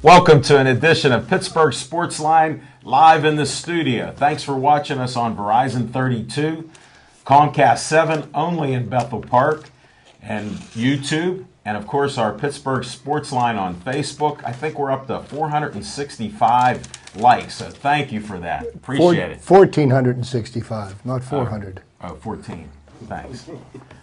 Welcome to an edition of Pittsburgh Sports Line live in the studio. Thanks for watching us on Verizon 32, Comcast 7 only in Bethel Park, and YouTube, and of course our Pittsburgh Sports Line on Facebook. I think we're up to 465 likes, so thank you for that. Appreciate it. 1,465, not 400. 14. Thanks.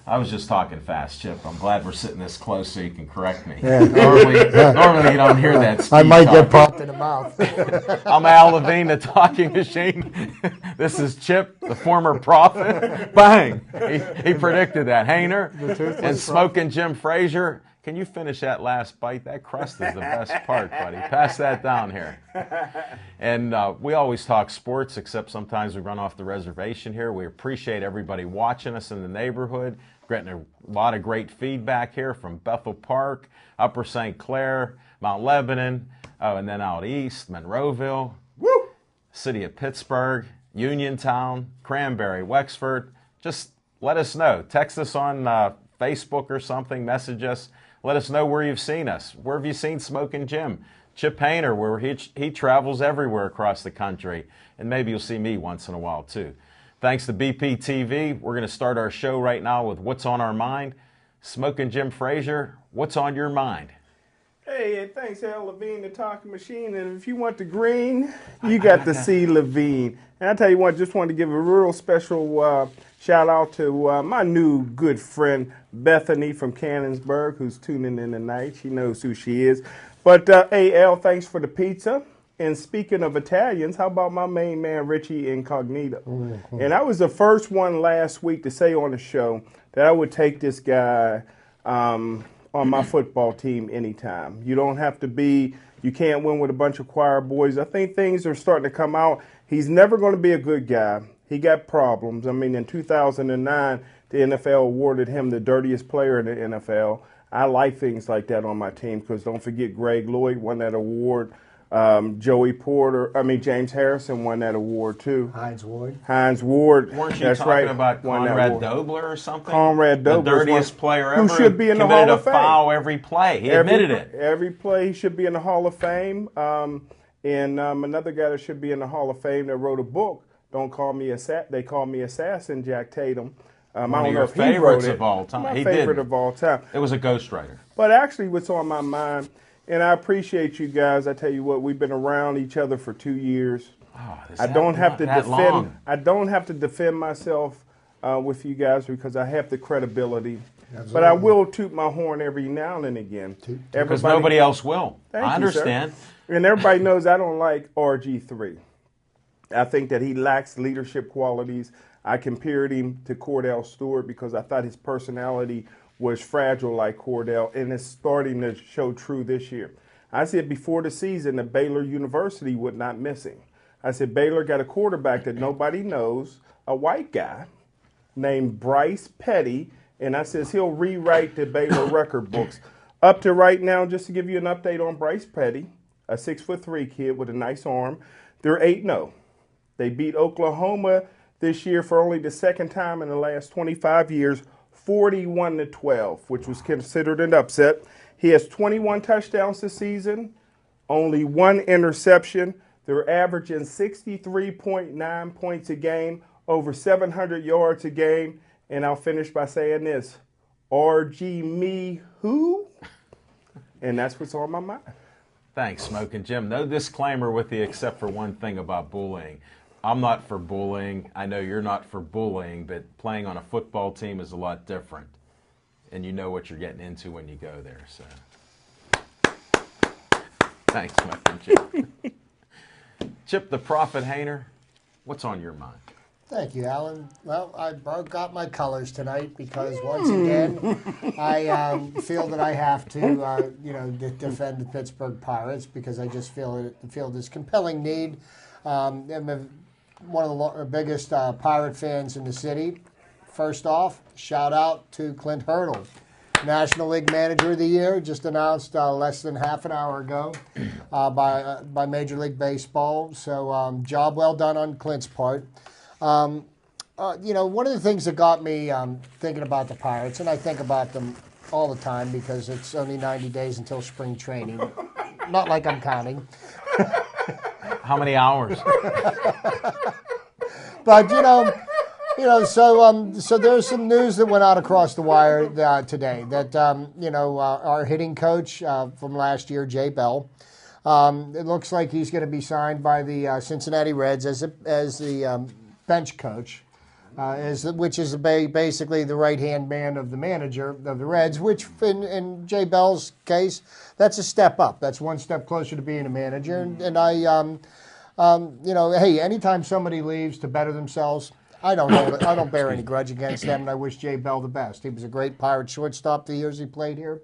I was just talking fast, Chip. I'm glad we're sitting this close so you can correct me. Yeah. Normally you don't hear that speed I might talking. get popped in the mouth. I'm Al Levine, the talking machine. This is Chip, the former prophet. Bang! He predicted that. Hayner and Smoking Jim Frazier. Can you finish that last bite? That crust is the best part, buddy. Pass that down here. And we always talk sports, except sometimes we run off the reservation here. We appreciate everybody watching us in the neighborhood. Getting a lot of great feedback here from Bethel Park, Upper St. Clair, Mount Lebanon, and then out east, Monroeville, City of Pittsburgh, Uniontown, Cranberry, Wexford. Just let us know. Text us on Facebook or something. Message us. Let us know where you've seen us. Where have you seen Smoking Jim? Chip Hayner, where he travels everywhere across the country. And maybe you'll see me once in a while, too. Thanks to BPTV, we're going to start our show right now with What's on Our Mind. Smoking Jim Frazier, what's on your mind? Hey, thanks, Al Levine, the talking machine. And if you want the green, you got to see Levine. And I tell you what, just wanted to give a real special shout out to my new good friend, Bethany from Cannonsburg, who's tuning in tonight. She knows who she is. But, hey, Al, thanks for the pizza. And speaking of Italians, how about my main man, Richie Incognito? Mm-hmm. And I was the first one last week to say on the show that I would take this guy on my football team anytime. You don't have to be, you can't win with a bunch of choir boys. I think things are starting to come out. He's never going to be a good guy. He got problems. I mean, in 2009, the NFL awarded him the dirtiest player in the NFL. I like things like that on my team because don't forget Greg Lloyd won that award. James Harrison won that award too. Hines Ward. Weren't you that's talking right, about Conrad Dobler or something? Conrad Dobler, the dirtiest player ever. Who should be in the Hall of Fame. Committed a foul every play. He admitted it. Every play he should be in the Hall of Fame. And another guy that should be in the Hall of Fame that wrote a book. Don't call me They call me Assassin. Jack Tatum. One of your favorites of all time. My favorite of all time. It was a ghostwriter. But actually, what's on my mind. And I appreciate you guys. I tell you what, we've been around each other for 2 years. I don't have to defend myself with you guys because I have the credibility. Absolutely. But I will toot my horn every now and again. Because nobody else will. I understand. Sir. And everybody knows I don't like RG3. I think that he lacks leadership qualities. I compared him to Cordell Stewart because I thought his personality was fragile like Cordell, and it's starting to show true this year. I said before the season that Baylor University would not miss him. I said Baylor got a quarterback that nobody knows, a white guy named Bryce Petty, and I says he'll rewrite the Baylor record books. Up to right now, just to give you an update on Bryce Petty, a 6'3" kid with a nice arm, they're 8-0. They beat Oklahoma this year for only the second time in the last 25 years, 41-12, which was considered an upset. He has 21 touchdowns this season, only one interception. They're averaging 63.9 points a game, over 700 yards a game. And I'll finish by saying this, RG me who? And that's what's on my mind. Thanks, Smoking Jim. No disclaimer with you except for one thing about bullying. I'm not for bullying. I know you're not for bullying, but playing on a football team is a lot different. And you know what you're getting into when you go there. So, thanks, Smoking Jim. Chip the Prophet Hayner, what's on your mind? Thank you, Alan. Well, I broke out my colors tonight because once again, I feel that I have to, defend the Pittsburgh Pirates because I just feel this compelling need. I'm one of the biggest Pirate fans in the city. First off, shout out to Clint Hurdle, National League Manager of the Year, just announced less than half an hour ago by Major League Baseball. So job well done on Clint's part. One of the things that got me thinking about the Pirates, and I think about them all the time because it's only 90 days until spring training. Not like I'm counting. How many hours? But so there's some news that went out across the wire today that our hitting coach from last year, Jay Bell, it looks like he's going to be signed by the Cincinnati Reds as the bench coach, which is basically the right-hand man of the manager of the Reds, which in Jay Bell's case, that's a step up. That's one step closer to being a manager. And hey, anytime somebody leaves to better themselves, I don't bear any grudge against them, and I wish Jay Bell the best. He was a great Pirate shortstop the years he played here.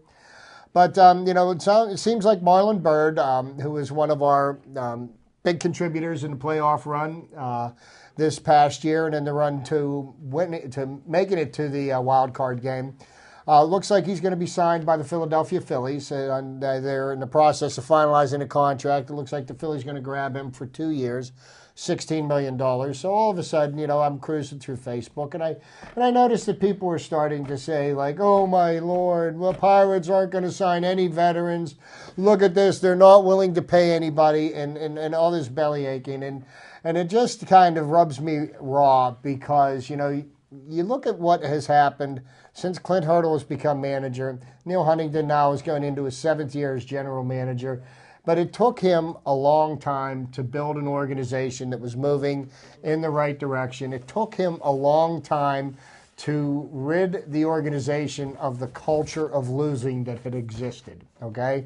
But, it seems like Marlon Byrd, who is one of our big contributors in the playoff run this past year and in the run to making it to the wild card game, looks like he's going to be signed by the Philadelphia Phillies. And they're in the process of finalizing a contract. It looks like the Phillies are going to grab him for 2 years. $16 million. So all of a sudden, I'm cruising through Facebook, and I noticed that people were starting to say, like, oh, my Lord, well, Pirates aren't going to sign any veterans. Look at this. They're not willing to pay anybody, and all this belly aching. And it just kind of rubs me raw because, you look at what has happened since Clint Hurdle has become manager. Neil Huntington now is going into his 7th year as general manager. But it took him a long time to build an organization that was moving in the right direction. It took him a long time to rid the organization of the culture of losing that had existed, okay?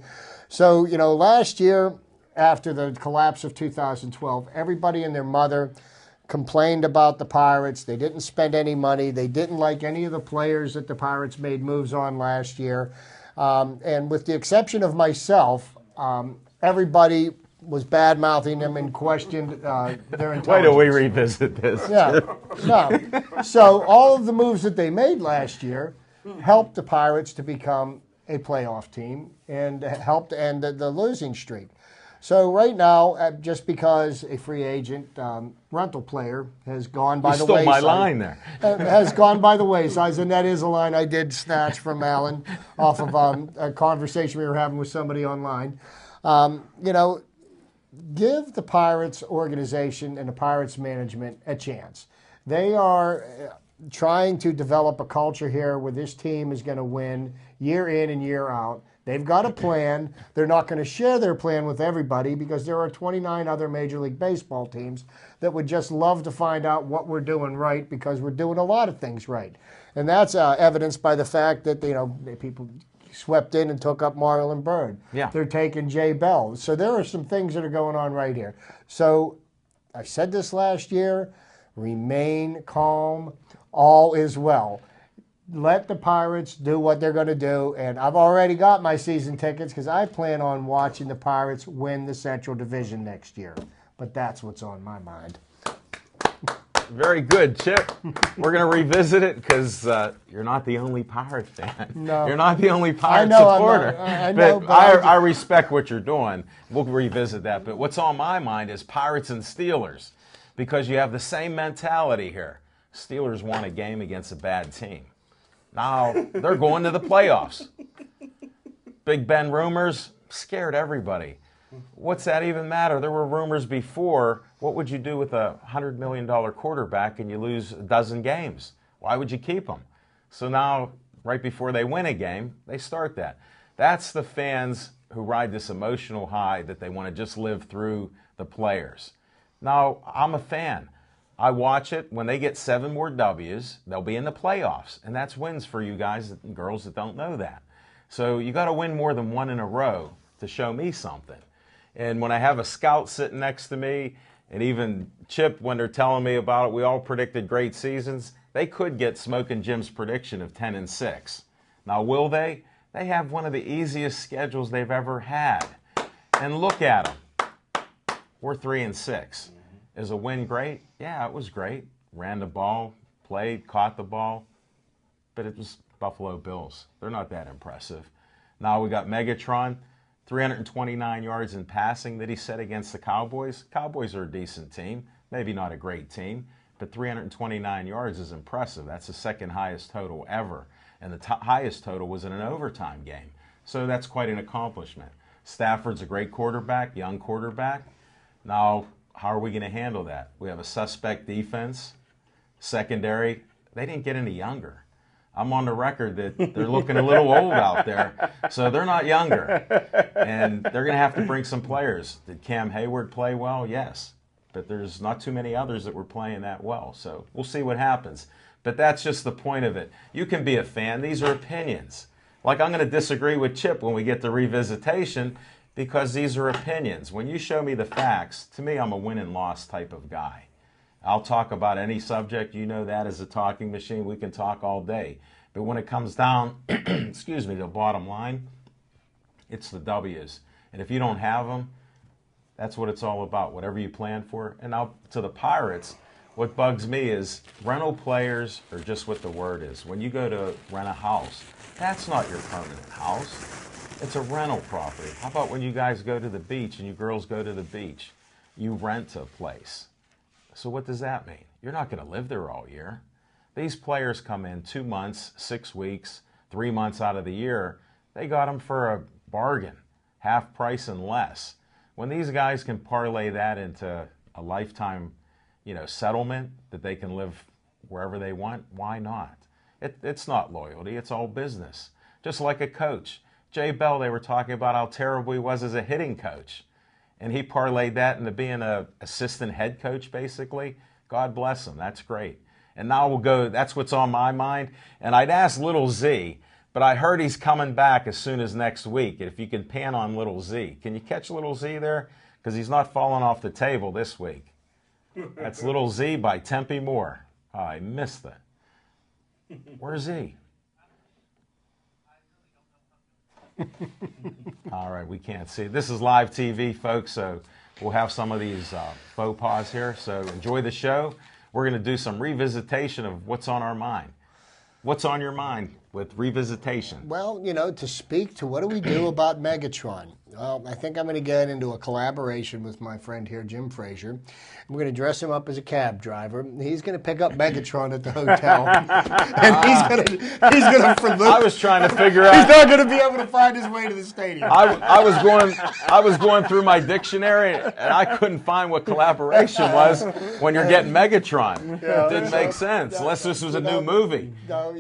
So, last year, after the collapse of 2012, everybody and their mother complained about the Pirates. They didn't spend any money. They didn't like any of the players that the Pirates made moves on last year. And with the exception of myself, everybody was bad-mouthing them and questioned their intelligence. Why do we revisit this? Yeah. No. So all of the moves that they made last year helped the Pirates to become a playoff team and helped end the losing streak. So right now, just because a free agent rental player has gone by the wayside. You stole my line there. Has gone by the wayside, and that is a line I did snatch from Alan off of a conversation we were having with somebody online. Give the Pirates organization and the Pirates management a chance. They are trying to develop a culture here where this team is going to win year in and year out. They've got a plan. They're not going to share their plan with everybody because there are 29 other Major League Baseball teams that would just love to find out what we're doing right because we're doing a lot of things right. And that's evidenced by the fact that, people swept in and took up Marlon Byrd. Yeah. They're taking Jay Bell. So there are some things that are going on right here. So I said this last year, remain calm. All is well. Let the Pirates do what they're going to do. And I've already got my season tickets because I plan on watching the Pirates win the Central Division next year. But that's what's on my mind. Very good, Chip. We're going to revisit it because you're not the only Pirate fan. No. You're not the only Pirate supporter. I know, but I respect what you're doing. We'll revisit that. But what's on my mind is Pirates and Steelers because you have the same mentality here. Steelers won a game against a bad team. Now they're going to the playoffs. Big Ben rumors scared everybody. What's that even matter? There were rumors before. What would you do with a $100 million quarterback and you lose a dozen games? Why would you keep him? So now, right before they win a game, they start that. That's the fans who ride this emotional high that they want to just live through the players. Now, I'm a fan. I watch it. When they get 7 more W's, they'll be in the playoffs. And that's wins for you guys and girls that don't know that. So you got to win more than one in a row to show me something. And when I have a scout sitting next to me, and even Chip, when they're telling me about it, we all predicted great seasons. They could get Smoking Jim's prediction of 10-6. Now, will they? They have one of the easiest schedules they've ever had. And look at them. We're 3-6. Is a win great? Yeah, it was great. Ran the ball, played, caught the ball. But it was Buffalo Bills. They're not that impressive. Now we got Megatron. 329 yards in passing that he set against the Cowboys. Cowboys are a decent team, maybe not a great team, but 329 yards is impressive. That's the second highest total ever, and the highest total was in an overtime game. So that's quite an accomplishment. Stafford's a great quarterback, young quarterback. Now, how are we going to handle that? We have a suspect defense, secondary. They didn't get any younger. I'm on the record that they're looking a little old out there, so they're not younger. And they're going to have to bring some players. Did Cam Hayward play well? Yes. But there's not too many others that were playing that well. So we'll see what happens. But that's just the point of it. You can be a fan. These are opinions. Like, I'm going to disagree with Chip when we get to revisitation because these are opinions. When you show me the facts, to me, I'm a win and loss type of guy. I'll talk about any subject. You know that as a talking machine. We can talk all day. But when it comes down, excuse me, the bottom line, it's the W's. And if you don't have them, that's what it's all about, whatever you plan for. And now to the Pirates, what bugs me is rental players are just what the word is. When you go to rent a house, that's not your permanent house. It's a rental property. How about when you guys go to the beach and you girls go to the beach? You rent a place. So what does that mean? You're not going to live there all year. These players come in 2 months, 6 weeks, 3 months out of the year. They got them for a bargain, half price and less. When these guys can parlay that into a lifetime, settlement that they can live wherever they want, why not? It's not loyalty. It's all business. Just like a coach. Jay Bell, they were talking about how terrible he was as a hitting coach. And he parlayed that into being an assistant head coach, basically. God bless him. That's great. And now we'll go, that's what's on my mind. And I'd ask Little Z, but I heard he's coming back as soon as next week. If you can pan on Little Z. Can you catch Little Z there? Because he's not falling off the table this week. That's Little Z by Tempe Moore. Oh, I missed that. Where's he? All right, we can't see. This is live TV, folks, so we'll have some of these faux pas here. So enjoy the show. We're going to do some revisitation of what's on our mind. What's on your mind with revisitation? Well, to speak to what do we do about Megatron? Well, I think I'm going to get into a collaboration with my friend here, Jim Frazier. We're going to dress him up as a cab driver. He's going to pick up Megatron at the hotel, and he's going to. I was trying to figure out. He's not going to be able to find his way to the stadium. I was going through my dictionary, and I couldn't find what collaboration was when you're getting Megatron. It didn't make sense unless this was a new movie. No,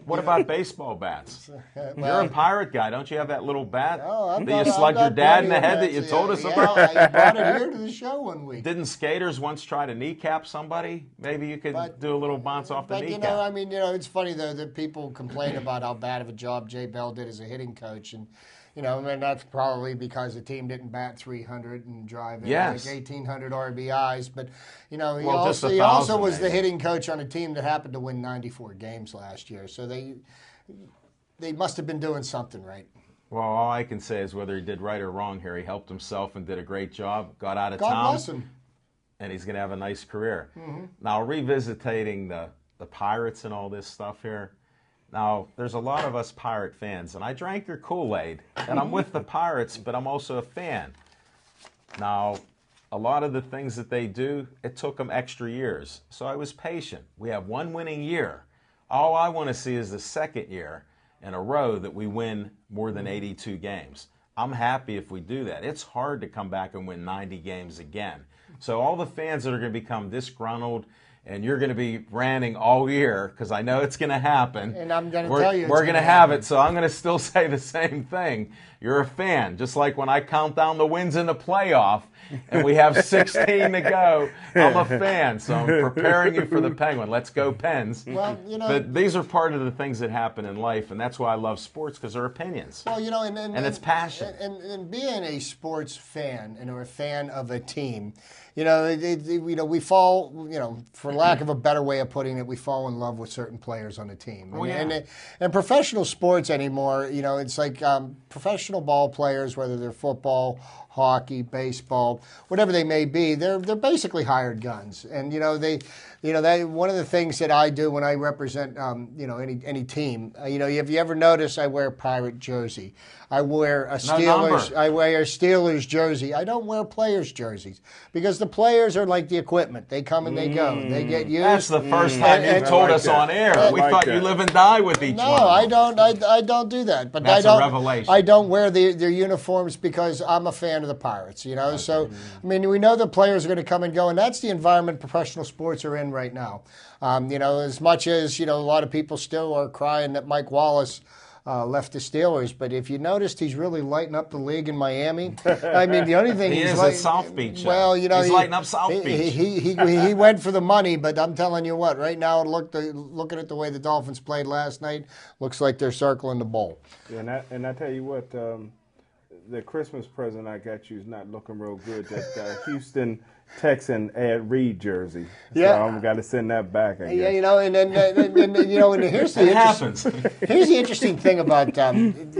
What about baseball bats? You're a pirate guy, don't you have that little bat? Oh, that you slugged your dad in the head that you told us about? I brought it here to the show one week. Didn't skaters once try to kneecap somebody? Maybe you could do a little bounce off the kneecap. It's funny, though, that people complain about how bad of a job Jay Bell did as a hitting coach. And, that's probably because the team didn't bat 300 and drive in like 1,800 RBIs. But, he also was the hitting coach on a team that happened to win 94 games last year. So they must have been doing something right. Well, all I can say is whether he did right or wrong here, he helped himself and did a great job, got out of town. God bless him. And he's going to have a nice career. Mm-hmm. Now, revisiting the Pirates and all this stuff here, now, there's a lot of us Pirate fans, and I drank your Kool-Aid, and I'm with the Pirates, but I'm also a fan. Now, a lot of the things that they do, it took them extra years, so I was patient. We have one winning year. All I want to see is the second year in a row that we win more than 82 games. I'm happy if we do that. It's hard to come back and win 90 games again. So all the fans that are going to become disgruntled and you're going to be ranting all year because I know it's going to happen. And I'm going to tell you we're going to have it, so I'm going to still say the same thing. You're a fan. Just like when I count down the wins in the playoff and we have 16 to go, I'm a fan. So I'm preparing you for the Penguin. Let's go Pens. Well, But these are part of the things that happen in life, and that's why I love sports, because they're opinions. Well, and it's passion. And being a sports fan or a fan of a team, we fall, for lack of a better way of putting it, we fall in love with certain players on the team. Oh, yeah. And professional sports anymore, it's like professional ball players, whether they're football, hockey, baseball, whatever they may be, they're basically hired guns. And one of the things that I do when I represent any team, if you ever notice, I wear a Pirate jersey. I wear a Steelers jersey. I don't wear players jerseys because the players are like the equipment. They come and they go. They get used. That's the first time you And- told like us that. on air. I We like thought that. you live and die with each No, one. I don't. I don't do that. But That's I a don't. revelation. I don't wear their uniforms because I'm a fan of the Pirates. You know, so I mean, we know the players are going to come and go, and that's the environment professional sports are in right now. You know, as much as a lot of people still are crying that Mike Wallace left the Steelers, but if you noticed, he's really lighting up the league in Miami. I mean, the only thing He he's is at South Beach. Well, He's lighting up South Beach. He went for the money, but I'm telling you what, right now, looking at the way the Dolphins played last night, looks like they're circling the bowl. Yeah, and I tell you what, the Christmas present I got you is not looking real good. That Houston Texan Ed Reed jersey. Yeah. So I'm got to send that back. I Yeah, guess. and then and here's the It interesting, happens. here's the interesting thing about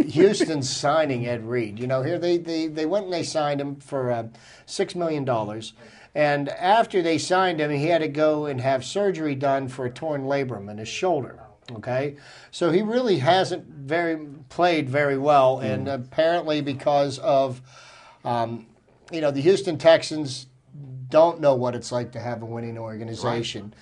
Houston signing Ed Reed. You know, here they went and they signed him for $6 million. And after they signed him, he had to go and have surgery done for a torn labrum in his shoulder. Okay, so he really hasn't played very well, and apparently because of the Houston Texans don't know what it's like to have a winning organization.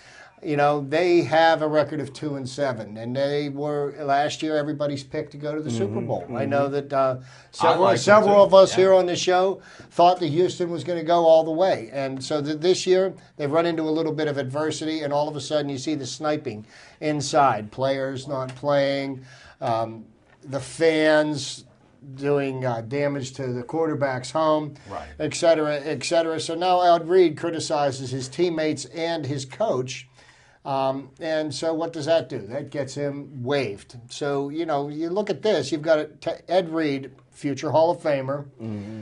You know, they have a record of 2-7, and they were last year everybody's pick to go to the Super Bowl. I know that several of us here on the show thought that Houston was going to go all the way, and so this year they've run into a little bit of adversity, and all of a sudden you see the sniping inside, players not playing, the fans doing damage to the quarterback's home, Right. et cetera, et cetera. So now Ed Reed criticizes his teammates and his coach. And so what does that do? That gets him waived. So, you look at this. You've got Ed Reed, future Hall of Famer. Mm-hmm.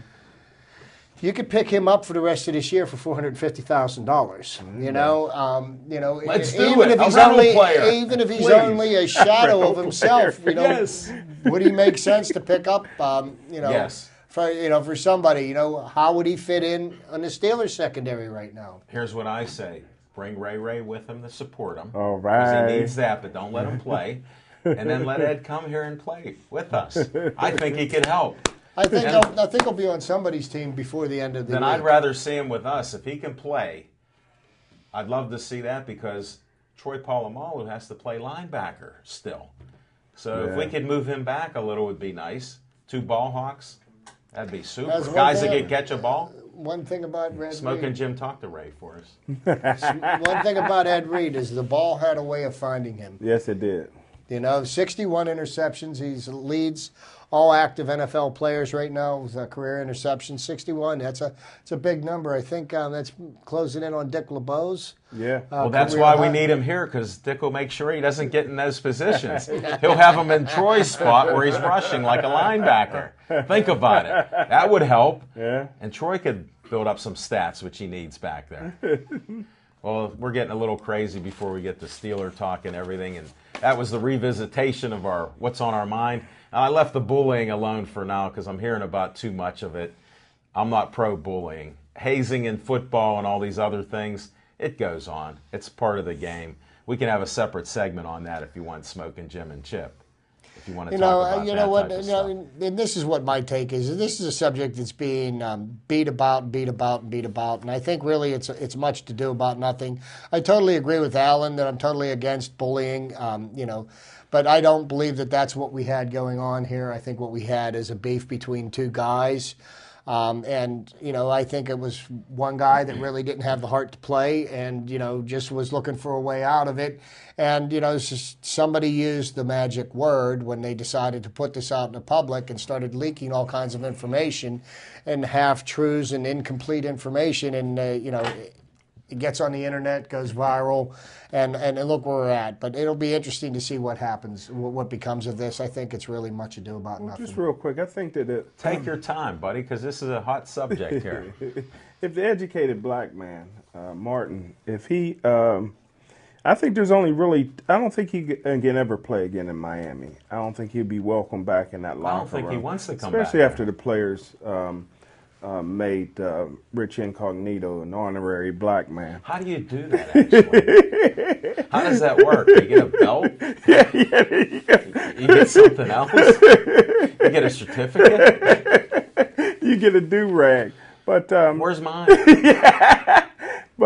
You could pick him up for the rest of this year for $450,000. Let's do even it. if A he's rental only, player. even if he's Please. only a shadow of himself, Yes. would he make sense to pick up? Yes. For somebody, how would he fit in on the Steelers secondary right now? Here's what I say. Bring Ray with him to support him. All 'cause right. he needs that, but don't let him play. And then let Ed come here and play with us. I think he could help. I think he'll be on somebody's team before the end of the Then year. I'd rather see him with us. If he can play, I'd love to see that because Troy Polamalu has to play linebacker still. So if we Yeah. could move him back a little, it would be nice. 2 ball hawks, that'd be super. That's one Guys that thing- can catch a ball. One thing about Ed Smoking Reed, Jim, talk to Ray for us. one thing about Ed Reed is the ball had a way of finding him. Yes, it did. 61 interceptions. He leads all active NFL players right now with career interceptions. 61. It's a big number. I think that's closing in on Dick LeBeau's. Yeah. Well, that's career why we high. need him here because Dick will make sure he doesn't get in those positions. He'll have him in Troy's spot where he's rushing like a linebacker. Think about it. That would help. Yeah. And Troy could build up some stats, which he needs back there. Well, we're getting a little crazy before we get to Steeler talk and everything. And that was the revisitation of our what's on our mind. And I left the bullying alone for now because I'm hearing about too much of it. I'm not pro-bullying. Hazing in football and all these other things, it goes on. It's part of the game. We can have a separate segment on that if you want Smoking Jim and Chip. If you want to talk about that type of stuff. And this is what my take is. This is a subject that's being beat about, and I think really it's much to do about nothing. I totally agree with Alan that I'm totally against bullying, but I don't believe that that's what we had going on here. I think what we had is a beef between two guys. I think it was one guy that really didn't have the heart to play and, just was looking for a way out of it. And, somebody used the magic word when they decided to put this out in the public and started leaking all kinds of information and half-truths and incomplete information. And, it gets on the internet, goes viral, and look where we're at. But it'll be interesting to see what happens, what becomes of this. I think it's really much ado about nothing. Just real quick, I think that Take your time, buddy, because this is a hot subject here. if the educated black man, Martin, if he, I think there's only really, I don't think he can ever play again in Miami. I don't think he'll be welcome back in that locker room. I don't think he wants to come back. Especially after the players made Rich Incognito an honorary black man. How do you do that, actually? How does that work? You get a belt? You get something else? You get a certificate? You get a do-rag. But Where's mine?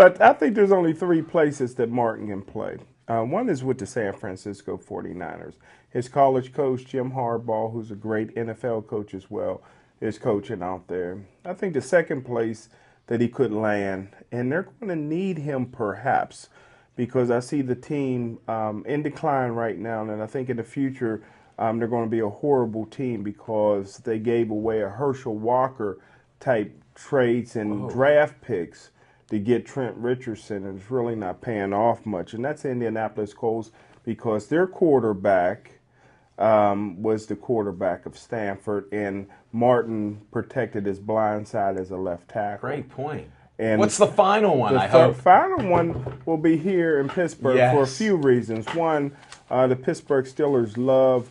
But I think there's only three places that Martin can play. One is with the San Francisco 49ers. His college coach, Jim Harbaugh, who's a great NFL coach as well, is coaching out there. I think the second place that he could land, and they're going to need him perhaps, because I see the team in decline right now, and I think in the future they're going to be a horrible team because they gave away a Herschel Walker type trades and draft picks to get Trent Richardson, and it's really not paying off much. And that's Indianapolis Colts because their quarterback was the quarterback of Stanford, and Martin protected his blind side as a left tackle. Great point. And what's the final one, I the hope? final one will be here in Pittsburgh for a Yes. few reasons. One, the Pittsburgh Steelers love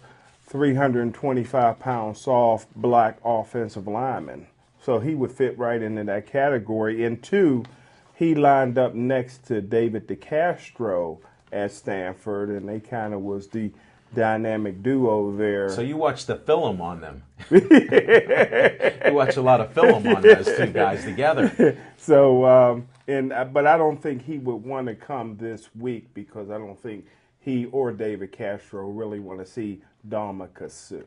325-pound soft black offensive linemen. So he would fit right into that category. And two, he lined up next to David DeCastro at Stanford, and they kind of was the dynamic duo there. So you watch the film on them. You watch a lot of film on those two guys together. So, but I don't think he would want to come this week because I don't think he or David Castro really want to see Dominic Sue.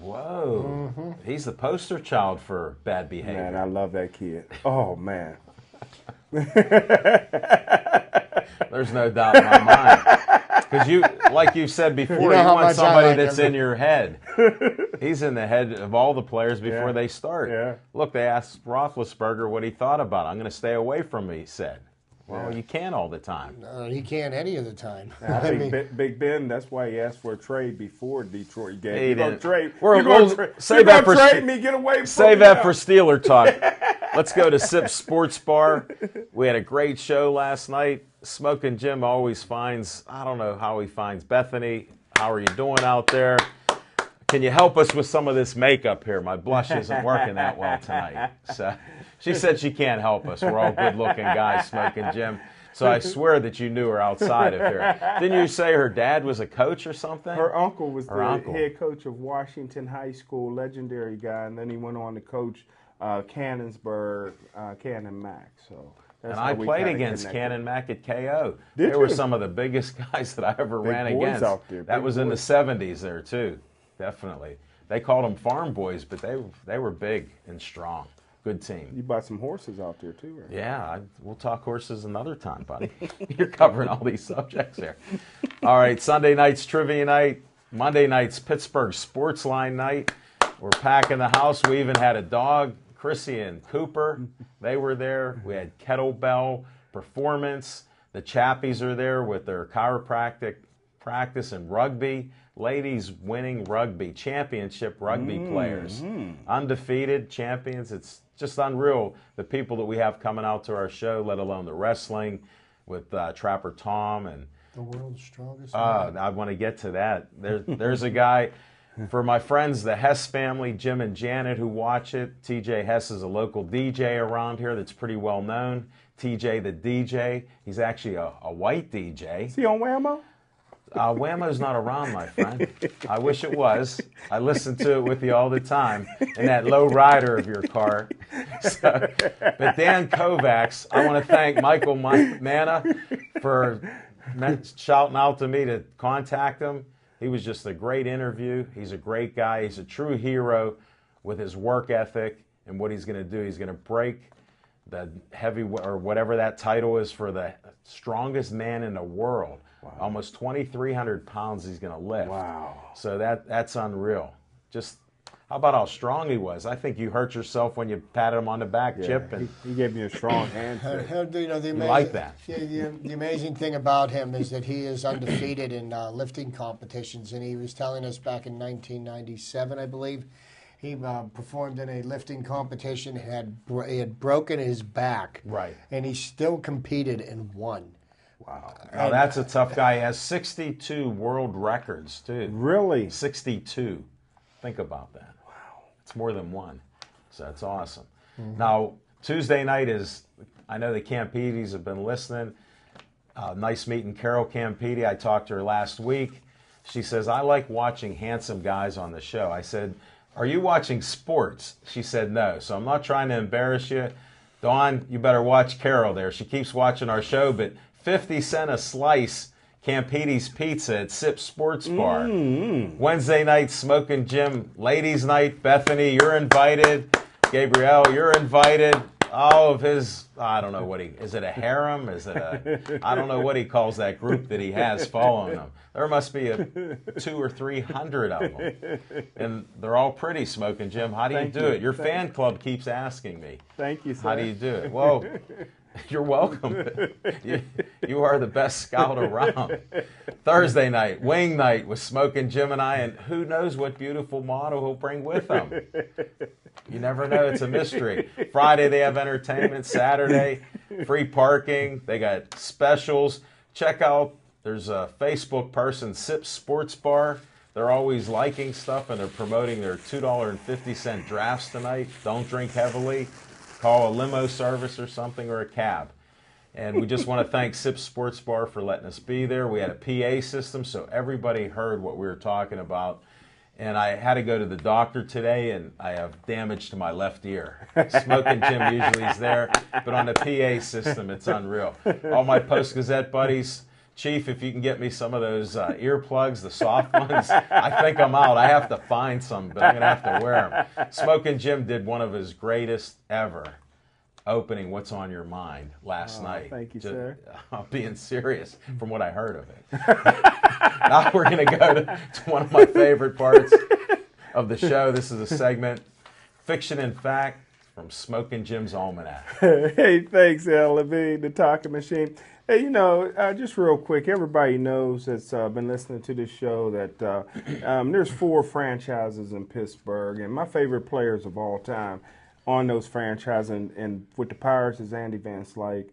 Whoa. He's the poster child for bad behavior. Man, I love that kid. Oh, man. There's no doubt in my mind. Because you, like you said before, you, how want much I somebody like that's him. in your head. He's in the head of all the players before Yeah. they start. Yeah. Look, they asked Roethlisberger what he thought about it. I'm going to stay away from him, he said. Well, Yeah. you can't all the time. He can't any of the time. I think Big Ben, that's why he asked for a trade before Detroit game. He You're going didn't. to trade, We're- you're gonna we'll tra- save you're that gonna for trade me, get away from Save me that now. for Steeler talk. Let's go to Sip Sports Bar. We had a great show last night. Smoking Jim always finds, I don't know how he finds Bethany. How are you doing out there? Can you help us with some of this makeup here? My blush isn't working that well tonight. So she said she can't help us. We're all good-looking guys, Smoking Jim. So I swear that you knew her outside of here. Didn't you say her dad was a coach or something? Her uncle was the uncle. head coach of Washington High School, legendary guy, and then he went on to coach Cannonsburg, Cannon Mac. So that's And how I we played kinda against connected. Cannon Mac at KO. Did They were you? some of the biggest guys that I ever Big ran boys against. out there, That big was in the boys. 70s there too, definitely. They called them farm boys, but they were big and strong. Good team. You bought some horses out there too, right? Yeah, we'll talk horses another time, buddy. You're covering all these subjects here. All right, Sunday night's trivia night. Monday night's Pittsburgh Sports Line night. We're packing the house. We even had a dog, Chrissy and Cooper. They were there. We had kettlebell performance. The Chappies are there with their chiropractic practice and rugby. Ladies winning rugby, championship rugby players. Undefeated champions. It's just unreal, the people that we have coming out to our show, let alone the wrestling with Trapper Tom. And The world's strongest man. I want to get to that. There's a guy, for my friends, the Hess family, Jim and Janet, who watch it. TJ Hess is a local DJ around here that's pretty well known. TJ the DJ. He's actually a white DJ. Is he on Whammo? Whammo's not around, my friend. I wish it was. I listen to it with you all the time in that low rider of your car. So, but Dan Kovacs, I want to thank Michael Manna for shouting out to me to contact him. He was just a great interview. He's a great guy. He's a true hero with his work ethic and what he's going to do. He's going to break the heavy, or whatever that title is, for the strongest man in the world. Wow. Almost 2,300 pounds he's going to lift. Wow. So that's unreal. Just how about how strong he was? I think you hurt yourself when you patted him on the back, Chip. And He gave me a strong handshake. The amazing, like that. The amazing thing about him is that he is undefeated in lifting competitions, and he was telling us back in 1997, I believe, he performed in a lifting competition. He had broken his back, Right. and he still competed and won. Wow. now that's a tough guy. He has 62 world records, too. Really? 62. Think about that. Wow. It's more than one. So that's awesome. Now, Tuesday night is, I know the Campides have been listening. Nice meeting Carol Campidi. I talked to her last week. She says, I like watching handsome guys on the show. I said, are you watching sports? She said, no. So I'm not trying to embarrass you, Dawn, you better watch Carol there. She keeps watching our show, but 50 cents a slice, Campides Pizza at Sip Sports Bar. Wednesday night, Smoking Jim, ladies' night. Bethany, you're invited. Gabrielle, you're invited. All of his, I don't know what is it a harem? Is it I don't know what he calls that group that he has following him. There must be 200 or 300 of them. And they're all pretty, Smoking Jim. How do you do it? Your fan club keeps asking me. Thank you, sir. How do you do it? Well, you're welcome. You are the best scout around. Thursday night, wing night with Smoking Jim and I, and who knows what beautiful model he'll bring with him. You never know. It's a mystery. Friday, they have entertainment. Saturday, free parking. They got specials. Check out, there's a Facebook person, Sip Sports Bar. They're always liking stuff, and they're promoting their $2.50 drafts tonight. Don't drink heavily. Call a limo service or something, or a cab. And we just want to thank Sip Sports Bar for letting us be there. We had a PA system, so everybody heard what we were talking about. And I had to go to the doctor today, and I have damage to my left ear. Smoking Jim usually is there, but on the PA system, it's unreal. All my Post-Gazette buddies, Chief, if you can get me some of those earplugs, the soft ones, I think I'm out. I have to find some, but I'm going to have to wear them. Smoking Jim did one of his greatest ever opening What's on Your Mind last night. Thank you, sir. I'm being serious from what I heard of it. Now we're going to go to one of my favorite parts of the show. This is a segment, Fiction and Fact, from Smoking Jim's Almanac. Hey, thanks, Al Levine, the talking machine. Hey, just real quick, everybody knows that's been listening to this show that there's 4 franchises in Pittsburgh, and my favorite players of all time on those franchises, and with the Pirates is Andy Van Slyke,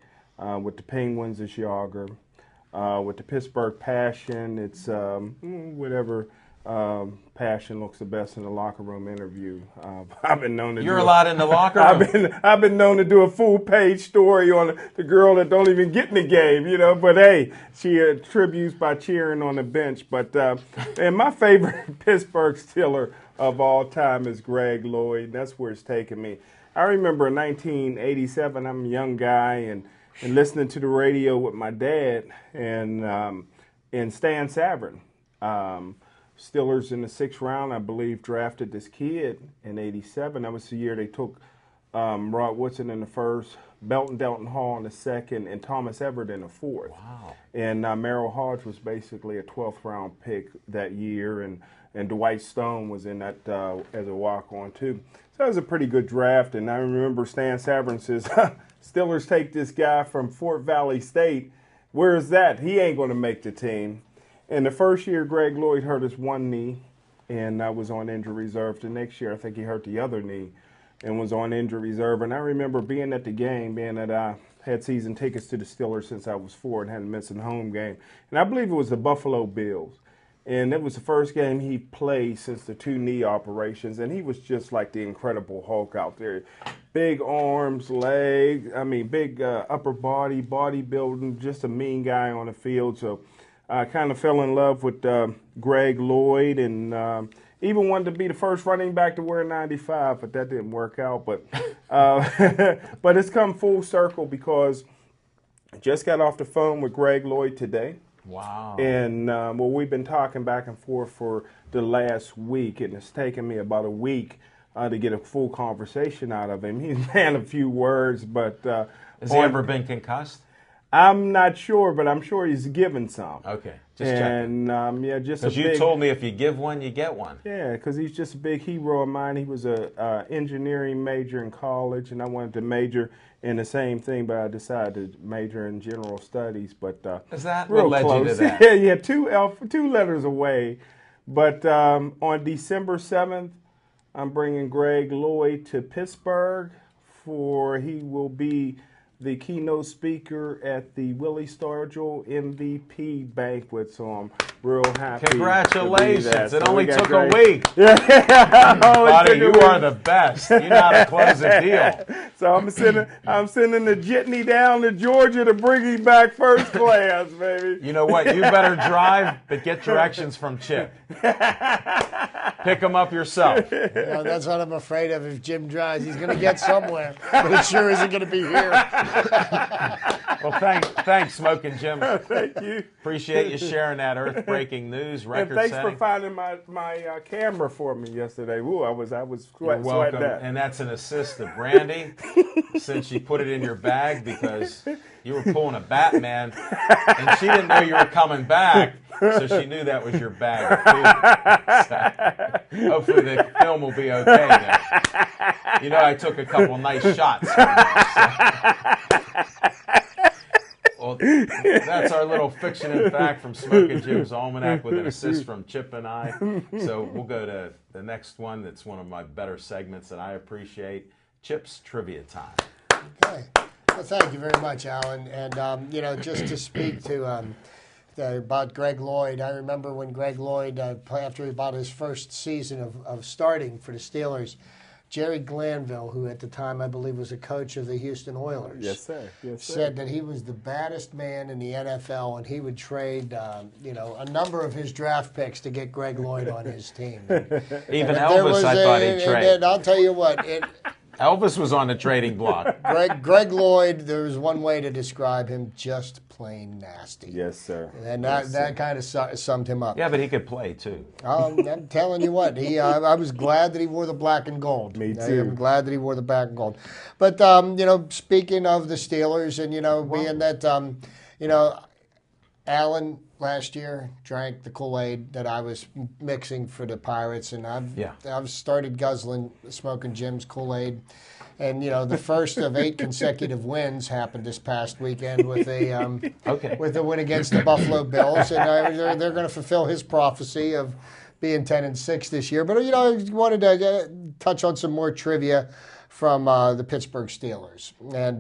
with the Penguins is Yager, with the Pittsburgh Passion, it's whatever passion looks the best in the locker room interview. I've been known to. You're a lot in the locker room. I've been known to do a full page story on the girl that don't even get in the game, But hey, she attributes by cheering on the bench. But and my favorite Pittsburgh Steeler of all time is Greg Lloyd. That's where it's taken me. I remember in 1987. I'm a young guy and listening to the radio with my dad and Stan Savran. Steelers in the 6th round, I believe, drafted this kid in 87. That was the year they took Rod Woodson in the 1st, Belton Delton Hall in the 2nd, and Thomas Everett in the 4th. Wow. And Merrill Hodge was basically a 12th round pick that year, and Dwight Stone was in that as a walk-on too. So that was a pretty good draft, and I remember Stan Savran says, Steelers take this guy from Fort Valley State. Where is that? He ain't going to make the team. In the first year, Greg Lloyd hurt his one knee and was on injury reserve. The next year, I think he hurt the other knee and was on injury reserve. And I remember being at the game, being that I had season tickets to the Steelers since I was 4 and hadn't missed a home game. And I believe it was the Buffalo Bills. And it was the first game he played since the 2 knee operations. And he was just like the Incredible Hulk out there. Big arms, legs, big upper body, bodybuilding, just a mean guy on the field. So I kind of fell in love with Greg Lloyd and even wanted to be the first running back to wear 95, but that didn't work out. But but it's come full circle because I just got off the phone with Greg Lloyd today. Wow. And we've been talking back and forth for the last week, and it's taken me about a week to get a full conversation out of him. He's man a few words, but has he ever been concussed? I'm not sure, but I'm sure he's given some. Okay, just checking. And just because you told me if you give one, you get one. Yeah, because he's just a big hero of mine. He was a engineering major in college, and I wanted to major in the same thing, but I decided to major in general studies. But is that real what led close. you to that? Yeah, two letters away. But on December 7th, I'm bringing Greg Lloyd to Pittsburgh he will be the keynote speaker at the Willie Stargell MVP banquet. So I'm real happy. Congratulations. To be that. It So only we got took great- a week. Buddy, you are the best. You know how to close a deal. So I'm sending the jitney down to Georgia to bring him back first class, baby. You know what? You better drive, but get directions from Chip. Pick him up yourself. That's what I'm afraid of. If Jim drives, he's going to get somewhere, but it sure isn't going to be here. Well, thanks, Smoking Jim. Thank you. Appreciate you sharing that earth-breaking news, And record thanks setting. for finding my camera for me yesterday. Ooh, I was You're sweating welcome. that. And that's an assist to Brandy, since she put it in your bag because you were pulling a Batman, and she didn't know you were coming back, so she knew that was your bag of food. So, hopefully the film will be okay then. You know, I took a couple nice shots. Well, that's our little fiction and fact from Smoking Jim's Almanac with an assist from Chip and I. So we'll go to the next one that's one of my better segments that I appreciate, Chip's Trivia Time. Okay. Well, thank you very much, Alan. And, just to speak to about Greg Lloyd, I remember when Greg Lloyd, after about his first season of starting for the Steelers, Jerry Glanville, who at the time I believe was a coach of the Houston Oilers, Yes, sir. said that he was the baddest man in the NFL, and he would trade, a number of his draft picks to get Greg Lloyd on his team. Even Elvis, I thought he'd trade. And I'll tell you what, Elvis was on the trading block. Greg Lloyd, there was one way to describe him: just plain nasty. Yes, sir. And that kind of summed him up. Yeah, but he could play too. I'm telling you what, I was glad that he wore the black and gold. Me too. I'm glad that he wore the black and gold. But speaking of the Steelers, and being that Alan last year drank the Kool-Aid that I was mixing for the Pirates, and I've started guzzling Smoking Jim's Kool-Aid. And the first of 8 consecutive wins happened this past weekend with a win against the Buffalo Bills, and they're going to fulfill his prophecy of being 10-6 this year. But I wanted to touch on some more trivia from the Pittsburgh Steelers, and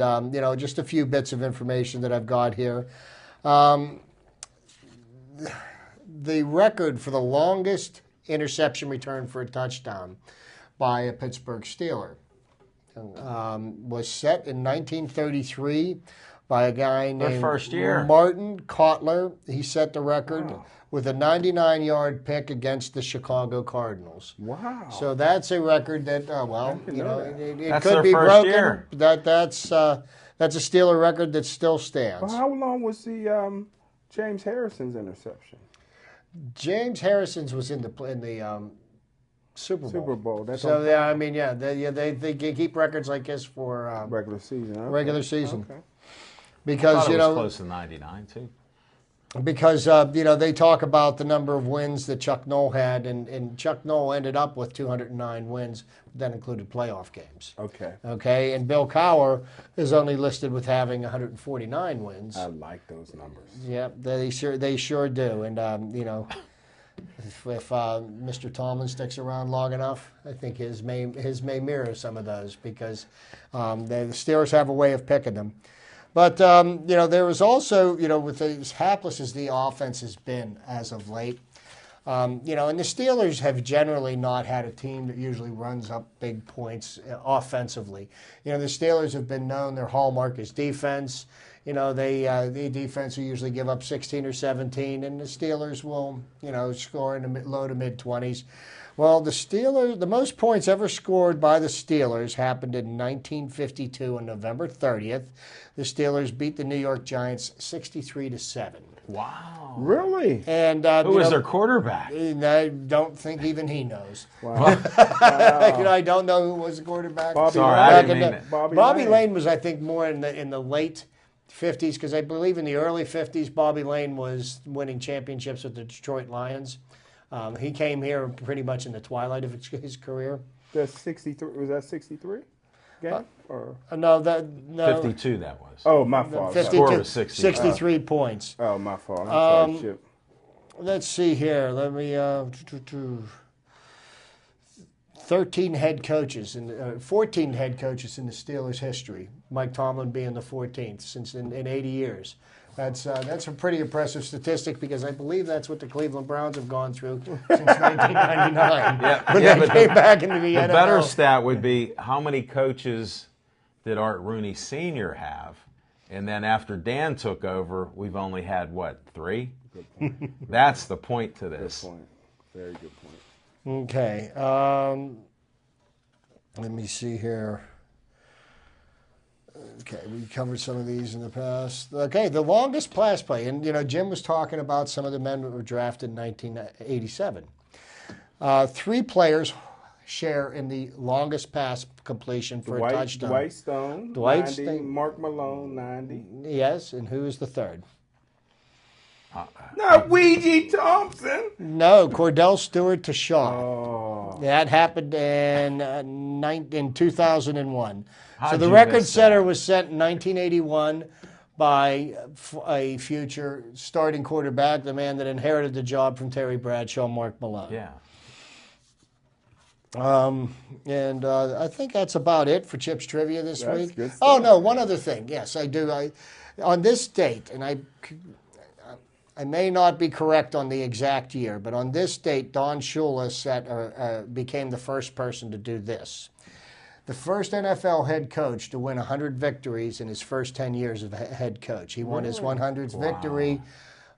just a few bits of information that I've got here. The record for the longest interception return for a touchdown by a Pittsburgh Steeler was set in 1933 by a guy named first year. Martin Kotler. He set the record with a 99-yard pick against the Chicago Cardinals. Wow. So that's a record that, it That's could their be first broken. year. That's a Steeler record that still stands. Well, how long was the James Harrison's interception? James Harrison's was in the Super Bowl. Super Bowl. That's So on they keep records like this for regular season. Okay. regular season. Okay. Because I thought it was close to 99 too. Because they talk about the number of wins that Chuck Noll had, and Chuck Noll ended up with 209 wins. That included playoff games. Okay, and Bill Cowher is only listed with having 149 wins. I like those numbers. Yeah, they sure do. And if Mr. Tomlin sticks around long enough, I think his may mirror some of those, because the Steelers have a way of picking them. But there was also, with as hapless as the offense has been as of late, and the Steelers have generally not had a team that usually runs up big points offensively. The Steelers have been known, their hallmark is defense. The defense will usually give up 16 or 17, and the Steelers will, score in the low to mid-20s. Well, the most points ever scored by the Steelers happened in 1952 on November 30th. The Steelers beat the New York Giants 63-7. Wow. Really? And Who was their quarterback? I don't think even he knows. Wow. I don't know who was the quarterback. Bobby Sorry, Lane. I didn't mean it. Bobby Lane was, I think, more in the late 50s, because I believe in the early 50s, Bobby Lane was winning championships with the Detroit Lions. He came here pretty much in the twilight of his career. That's 63. Was that 63? Game? No. 52 that was. Oh, my fault. 52, Score was 60. 63 points. Oh, my fault. I'm sorry, Chip. Let's see here. Let me. 13 head coaches and 14 head coaches in the Steelers' history. Mike Tomlin being the 14th since in 80 years. That's a pretty impressive statistic because I believe that's what the Cleveland Browns have gone through since 1999 when they came back into the NFL. The better stat would be how many coaches did Art Rooney Sr. have? And then after Dan took over, we've only had, what, 3? Good point. That's the point to this. Good point. Very good point. Okay. Let me see here. Okay, we covered some of these in the past. Okay, the longest pass play. And, Jim was talking about some of the men that were drafted in 1987. 3 players share in the longest pass completion for a touchdown. Dwight Stone, Dwight 90, Stone. Mark Malone, 90. Yes, and who is the third? Not Ouija Thompson. No, Cordell Stewart to Shaw. Oh. That happened in 2001. So How'd the you record miss setter that? was set in 1981 by a future starting quarterback, the man that inherited the job from Terry Bradshaw, Mark Malone. Yeah. And I think that's about it for Chip's Trivia this That's week. good stuff. Oh, no, one other thing. Yes, I do. On this date, and I may not be correct on the exact year, but on this date, Don Shula became the first person to do this. The first NFL head coach to win 100 victories in his first 10 years of head coach. He won his 100th victory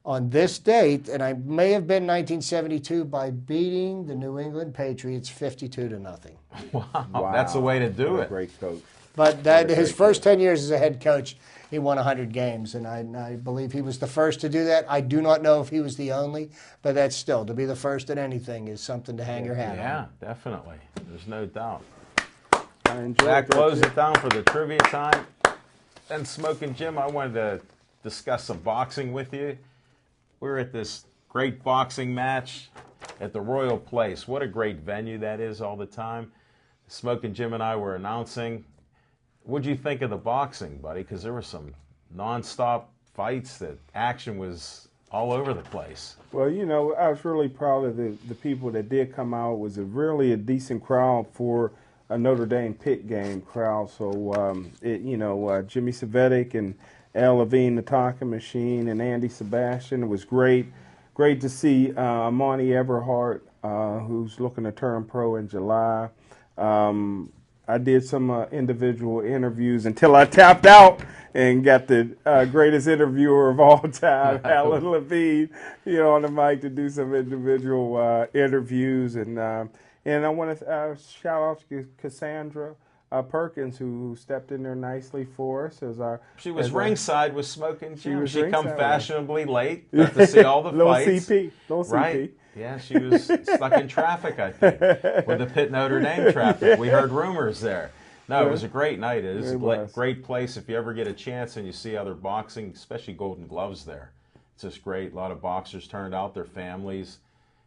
on this date, and I may have been 1972 by beating the New England Patriots 52-0. Wow. That's the way to do What a it. great coach. But his first 10 years as a head coach, he won 100 games, and I believe he was the first to do that. I do not know if he was the only, but that's still, to be the first at anything is something to hang your hat on. Yeah, definitely. There's no doubt. I enjoyed That closes too. it down for the trivia time. And Smoking Jim, I wanted to discuss some boxing with you. We're at this great boxing match at the Royal Place. What a great venue that is all the time. Smoking Jim and I were announcing. What'd you think of the boxing, buddy? Because there were some nonstop fights. That action was all over the place. Well, I was really proud of the people that did come out. It was really a decent crowd for a Notre Dame Pitt game crowd. So, Jimmy Savetic and Al Levine, the Talking Machine, and Andy Sebastian. It was great. Great to see Amani Everhart, who's looking to turn pro in July. I did some individual interviews until I tapped out and got the greatest interviewer of all time, Alan Levine, on the mic to do some individual interviews. And I want to shout out to Cassandra Perkins, who stepped in there nicely for us. She was ringside with Smoking Jim. was She come ringside. fashionably late. Got to see all the Little fights. CP. Little CP. Right? Yeah, she was stuck in traffic, I think, with the Pitt Notre Dame traffic. We heard rumors there. No, it was a great night. It is a great place if you ever get a chance and you see other boxing, especially Golden Gloves there. It's just great. A lot of boxers turned out, their families.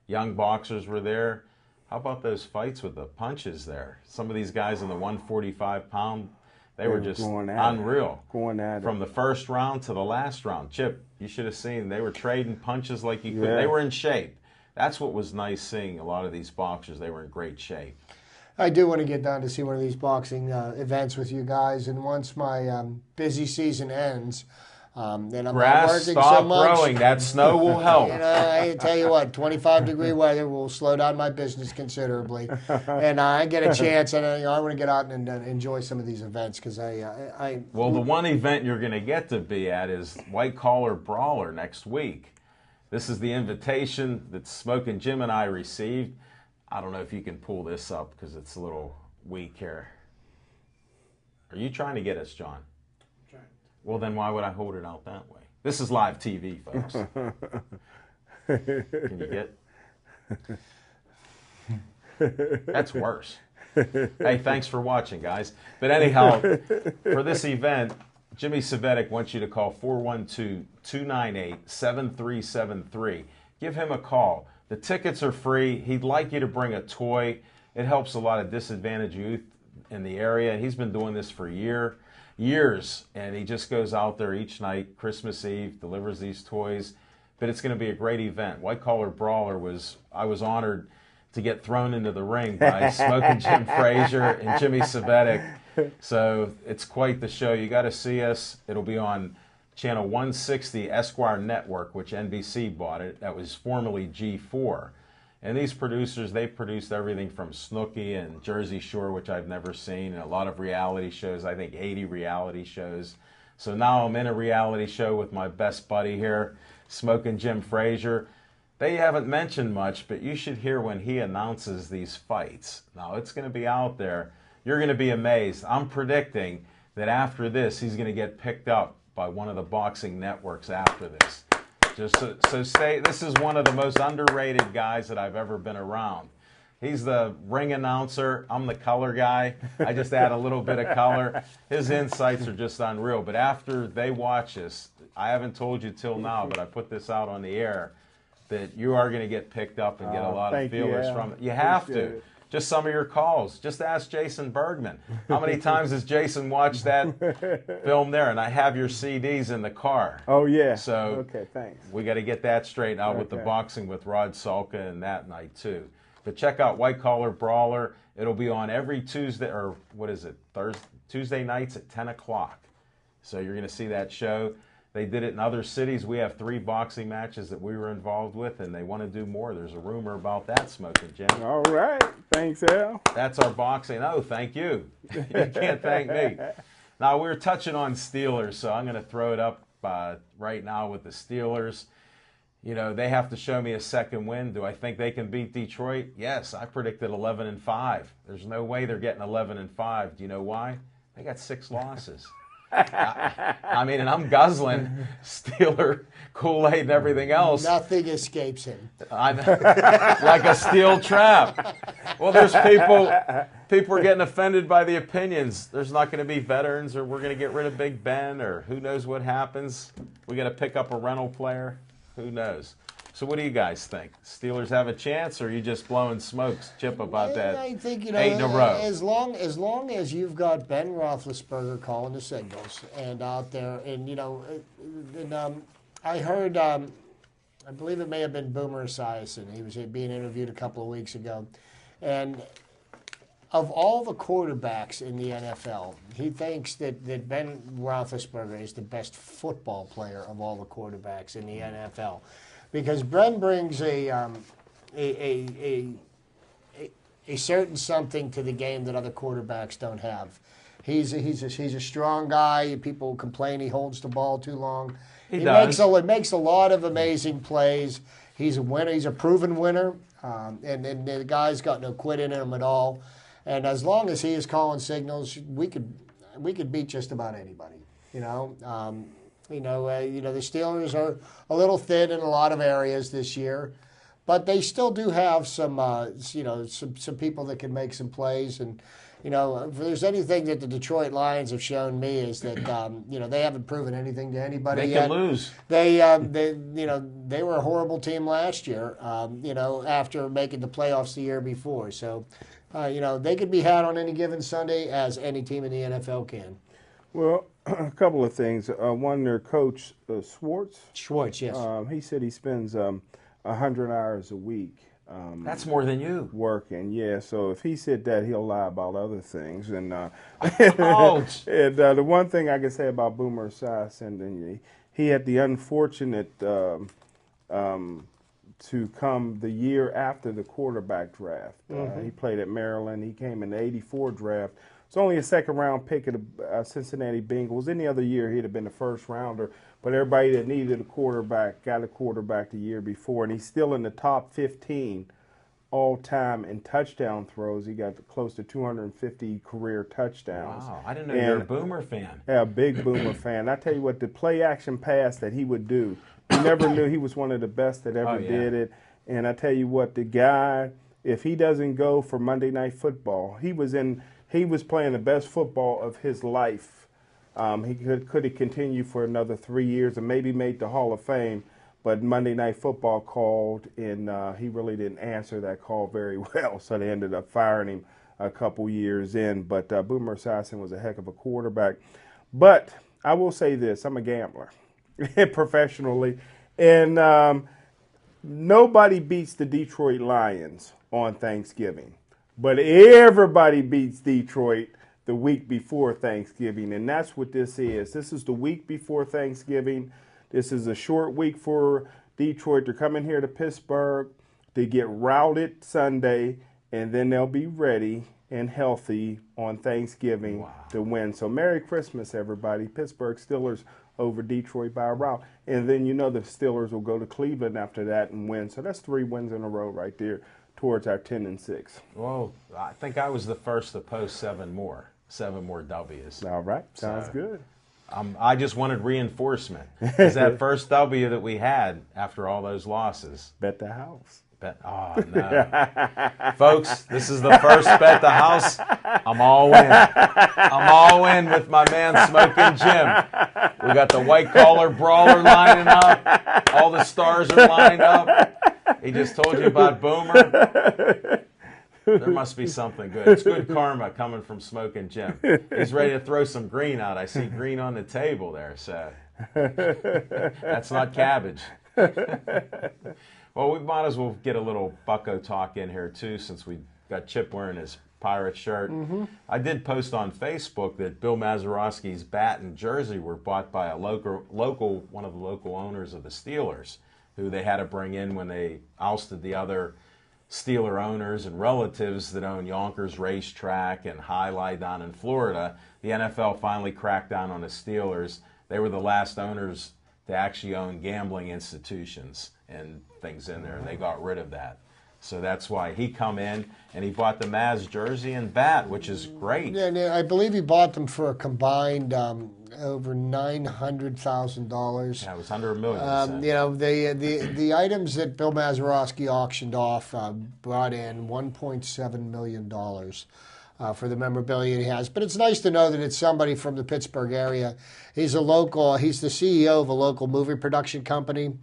Young boxers were there. How about those fights with the punches there? Some of these guys in the 145-pound, they were just unreal. Going at it. From the first round to the last round. Chip, you should have seen. They were trading punches like you could. Yeah. They were in shape. That's what was nice seeing a lot of these boxers. They were in great shape. I do want to get down to see one of these boxing events with you guys, and once my busy season ends, then I'm not Grass, working stop so much. growing. That snow will help. I tell you what, 25-degree weather will slow down my business considerably, and I get a chance, and I want to get out and enjoy some of these events because Well, the one event you're going to get to be at is White Collar Brawler next week. This is the invitation that Smoking Jim and I received. I don't know if you can pull this up because it's a little weak here. Are you trying to get us, John? I'm trying. Well, then why would I hold it out that way? This is live TV, folks. Can you get? That's worse. Hey, thanks for watching, guys. But anyhow, for this event, Jimmy Savetic wants you to call 412-298-7373. Give him a call. The tickets are free. He'd like you to bring a toy. It helps a lot of disadvantaged youth in the area. He's been doing this for years, and he just goes out there each night, Christmas Eve, delivers these toys. But it's going to be a great event. White Collar Brawler I was honored to get thrown into the ring by Smoking Jim Frazier and Jimmy Savetic. So it's quite the show. You got to see us. It'll be on channel 160 Esquire Network, which NBC bought it. That was formerly G4. And these producers, they produced everything from Snooki and Jersey Shore, which I've never seen, and a lot of reality shows, I think 80 reality shows. So now I'm in a reality show with my best buddy here, Smoking Jim Frazier. They haven't mentioned much, but you should hear when he announces these fights. Now, it's going to be out there. You're going to be amazed. I'm predicting that after this, he's going to get picked up by one of the boxing networks after this. Just so stay. This is one of the most underrated guys that I've ever been around. He's the ring announcer. I'm the color guy. I just add a little bit of color. His insights are just unreal. But after they watch this, I haven't told you till now, but I put this out on the air, that you are going to get picked up and get a lot of feelers from it. You have to. Just some of your calls. Just ask Jason Bergman. How many times has Jason watched that film there? And I have your CDs in the car. Oh, yeah. So okay, thanks. We got to get that straightened out with the boxing with Rod Salka and that night, too. But check out White Collar Brawler. It'll be on every Tuesday, or what is it, Tuesday nights at 10 o'clock. So you're going to see that show. They did it in other cities. We have 3 boxing matches that we were involved with, and they want to do more. There's a rumor about that, Smoking Jim. All right. Thanks, Al. That's our boxing. Oh, thank you. You can't thank me. Now, we're touching on Steelers, so I'm going to throw it up right now with the Steelers. You know, they have to show me a second win. Do I think they can beat Detroit? Yes, I predicted 11-5. There's no way they're getting 11-5. Do you know why? They got 6 losses. I mean, and I'm guzzling Steeler Kool-Aid and everything else. Nothing escapes him. I'm like a steel trap. Well, there's people are getting offended by the opinions. There's not going to be veterans, or we're going to get rid of Big Ben, or who knows what happens. We got to pick up a rental player. Who knows? So what do you guys think? Steelers have a chance, or are you just blowing smokes, Chip, about that? I think, 8 in a row. As long as you've got Ben Roethlisberger calling the signals and out there, and I heard, I believe it may have been Boomer Esiason. He was being interviewed a couple of weeks ago, and of all the quarterbacks in the NFL, he thinks that Ben Roethlisberger is the best football player of all the quarterbacks in the NFL. Because Ben brings a certain something to the game that other quarterbacks don't have. He's a strong guy. People complain he holds the ball too long. He makes a lot of amazing plays. He's a winner. He's a proven winner, and the guy's got no quit in him at all. And as long as he is calling signals, we could beat just about anybody. The Steelers are a little thin in a lot of areas this year, but they still do have some people that can make some plays. And if there's anything that the Detroit Lions have shown me is that they haven't proven anything to anybody yet. They can lose. They were a horrible team last year. After making the playoffs the year before, so they could be had on any given Sunday, as any team in the NFL can. Well, a couple of things. One, their coach, Schwartz, yes. He said he spends 100 hours a week. That's more than you. Working, yeah. So if he said that, he'll lie about other things. And Ouch. And the one thing I can say about Boomer Esiason, he had the unfortunate to come the year after the quarterback draft. He played at Maryland. He came in the '84 draft. It's only a second-round pick of the Cincinnati Bengals. Any other year, he'd have been the first rounder. But everybody that needed a quarterback got a quarterback the year before. And he's still in the top 15 all-time in touchdown throws. He got close to 250 career touchdowns. Wow, I didn't know you're a Boomer fan. Yeah, a big Boomer fan. I tell you what, the play-action pass that he would do, you never knew he was one of the best that ever did it. And I tell you what, the guy, if he doesn't go for Monday Night Football, he was playing the best football of his life. He could have continued for another 3 years and maybe made the Hall of Fame, but Monday Night Football called, and he really didn't answer that call very well, so they ended up firing him a couple years in. But Boomer Esiason was a heck of a quarterback. But I will say this, I'm a gambler professionally, and nobody beats the Detroit Lions on Thanksgiving, but everybody beats Detroit the week before Thanksgiving, and that's what this is. This is the week before Thanksgiving. This is a short week for Detroit. They're coming here to Pittsburgh to get routed Sunday, and then they'll be ready and healthy on Thanksgiving to win. So Merry Christmas, everybody. Pittsburgh Steelers over Detroit by a rout. And then you know the Steelers will go to Cleveland after that and win. So that's 3 wins in a row right there towards our 10-6. Well, I think I was the first to post 7 more W's. All right. Sounds good. I just wanted reinforcement. It's that first W that we had after all those losses. Bet the house. Oh, no. Folks, this is the first bet the house. I'm all in. I'm all in with my man Smoking Jim. We got the white collar brawler lining up. All the stars are lined up. He just told you about Boomer. There must be something good. It's good karma coming from Smoking Jim. He's ready to throw some green out. I see green on the table there, so that's not cabbage. Well, we might as well get a little Bucko talk in here, too, since we got Chip wearing his pirate shirt. Mm-hmm. I did post on Facebook that Bill Mazeroski's bat and jersey were bought by one of the local owners of the Steelers, who they had to bring in when they ousted the other Steeler owners and relatives that own Yonkers Racetrack and Highlight down in Florida. The NFL finally cracked down on the Steelers. They were the last owners to actually own gambling institutions and things in there, and they got rid of that. So that's why he come in and he bought the Maz jersey and bat, which is great. Yeah, and I believe he bought them for a combined over $900,000. Yeah, it was under $1 million. You know, the items that Bill Mazeroski auctioned off brought in $1.7 million for the memorabilia he has. But it's nice to know that it's somebody from the Pittsburgh area. He's the CEO of a local movie production company.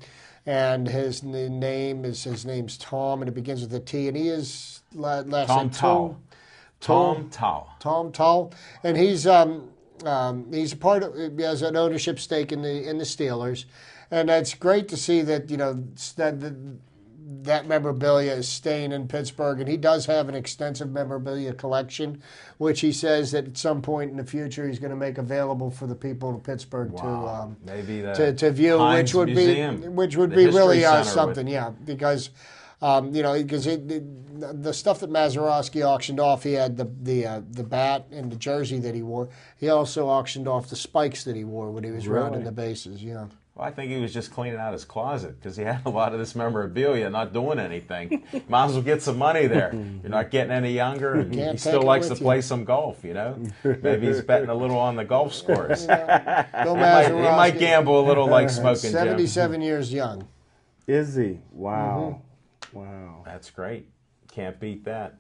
And his name's Tom, and it begins with a T, and he is last name Tom Tull, and he's a part of, he has an ownership stake in the Steelers, and it's great to see that that memorabilia is staying in Pittsburgh, and he does have an extensive memorabilia collection, which he says that at some point in the future he's going to make available for the people of Pittsburgh maybe to view, Heinz which would be really something, because the stuff that Mazeroski auctioned off, he had the bat and the jersey that he wore. He also auctioned off the spikes that he wore when he was rounding the bases. Yeah. Well, I think he was just cleaning out his closet because he had a lot of this memorabilia not doing anything. Might as well get some money there. You're not getting any younger, and he still likes to play some golf, Maybe he's betting a little on the golf scores. He might gamble a little like Smoking Jim. 77 years young. Is he? Wow. Mm-hmm. Wow. That's great. Can't beat that.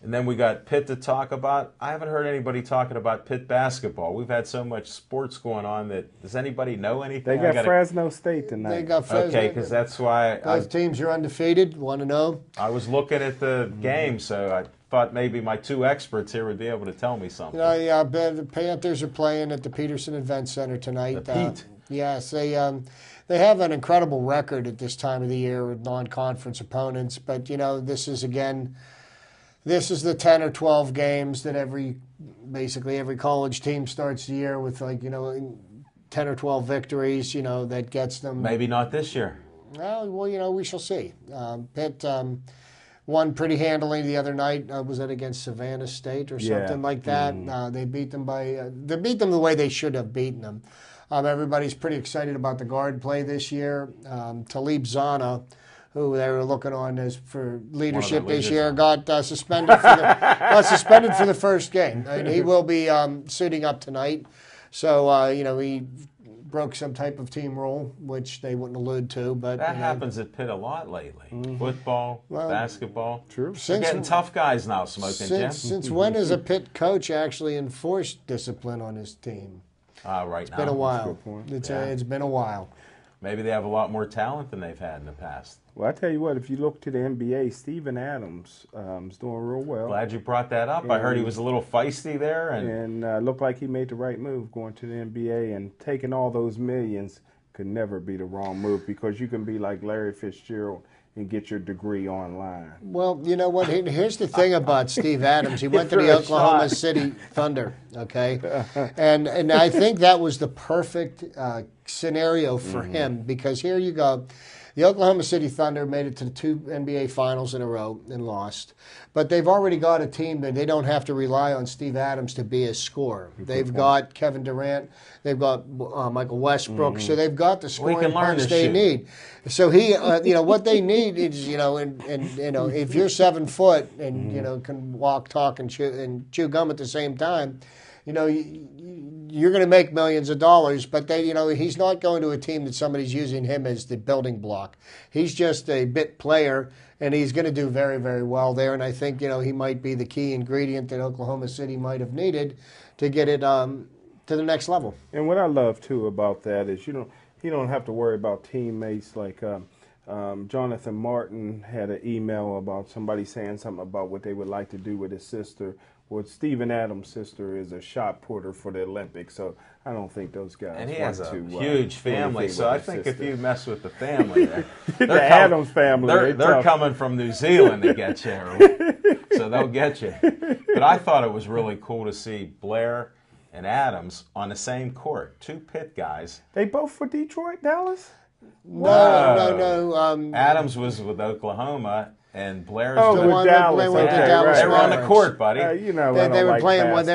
And then we got Pitt to talk about. I haven't heard anybody talking about Pitt basketball. We've had so much sports going on that does anybody know anything? They got Fresno State tonight. They got Fresno. Okay, because that's why both teams are undefeated. Want to know? I was looking at the game, so I thought maybe my 2 experts here would be able to tell me something. The Panthers are playing at the Peterson Event Center tonight. The Pete. Yes, they have an incredible record at this time of the year with non-conference opponents, but this is the 10 or 12 games that basically every college team starts the year with 10 or 12 victories, that gets them. Maybe not this year. Well, we shall see. Pitt won pretty handily the other night. Was that against Savannah State or something like that? They beat them the way they should have beaten them. Everybody's pretty excited about the guard play this year. Talib Zana, who they were looking on as for leadership this year, got suspended for the first game, and he will be suiting up tonight. So he broke some type of team rule, which they wouldn't allude to. But that happens at Pitt a lot lately. Football, basketball. True. They're getting tough guys now, Smoking Jim. Since when has a Pitt coach actually enforced discipline on his team? Right now. It's been a while. It's been a while. Maybe they have a lot more talent than they've had in the past. Well, I tell you what, if you look to the NBA, Steven Adams is doing real well. Glad you brought that up. I heard he was a little feisty there. And looked like he made the right move going to the NBA, and taking all those millions could never be the wrong move, because you can be like Larry Fitzgerald and get your degree online. Well, you know what? Here's the thing about Steve Adams. He went to Give the her a Oklahoma shot. City Thunder, okay? And I think that was the perfect scenario for him because here you go. The Oklahoma City Thunder made it to the 2 NBA Finals in a row and lost. But they've already got a team that they don't have to rely on Steve Adams to be a scorer. They've got Kevin Durant. They've got Michael Westbrook. So they've got the scoring can learn punch to they shoot. need. So he, what they need is, and if you're 7 foot and, can walk, talk, and chew gum at the same time, you're going to make millions of dollars, but he's not going to a team that somebody's using him as the building block. He's just a bit player, and he's going to do very, very well there. And I think, he might be the key ingredient that Oklahoma City might have needed to get it to the next level. And what I love too about that is you don't have to worry about teammates like Jonathan Martin had an email about somebody saying something about what they would like to do with his sister. Well, Steven Adams' sister is a shot putter for the Olympics, so I don't think those guys. And he want has a to, huge family, anything so with I his think sister. if you mess with the family, The Adams family, they're tough. coming from New Zealand to get you, so they'll get you. But I thought it was really cool to see Blair and Adams on the same court, 2 Pitt guys. They both for Detroit, Dallas. No. Adams was with Oklahoma, and Blair's Oh, with with one Dallas. playing with the Okay, Dallas right. They were on the Mavericks. court, buddy. They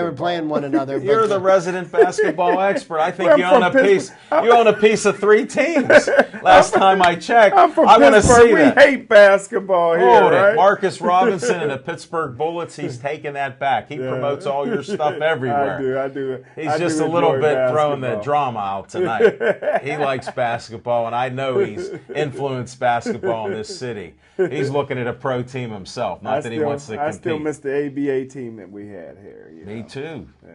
were playing one another. but- You're the resident basketball expert. I think I'm you own from a piece. Pittsburgh. You own a piece of 3 teams. Last time I checked, I'm from I want to Pittsburgh. see We that. hate basketball here, Hold right? it. Marcus Robinson and the Pittsburgh Bullets, he's taking that back. He promotes all your stuff everywhere. I do. He's I just do a little enjoy bit throwing the basketball. drama out tonight. He likes basketball, and I know he's influenced basketball in this city. He's looking at a pro team himself, not that he wants to compete. I still miss the ABA team that we had here. Me too. Yeah.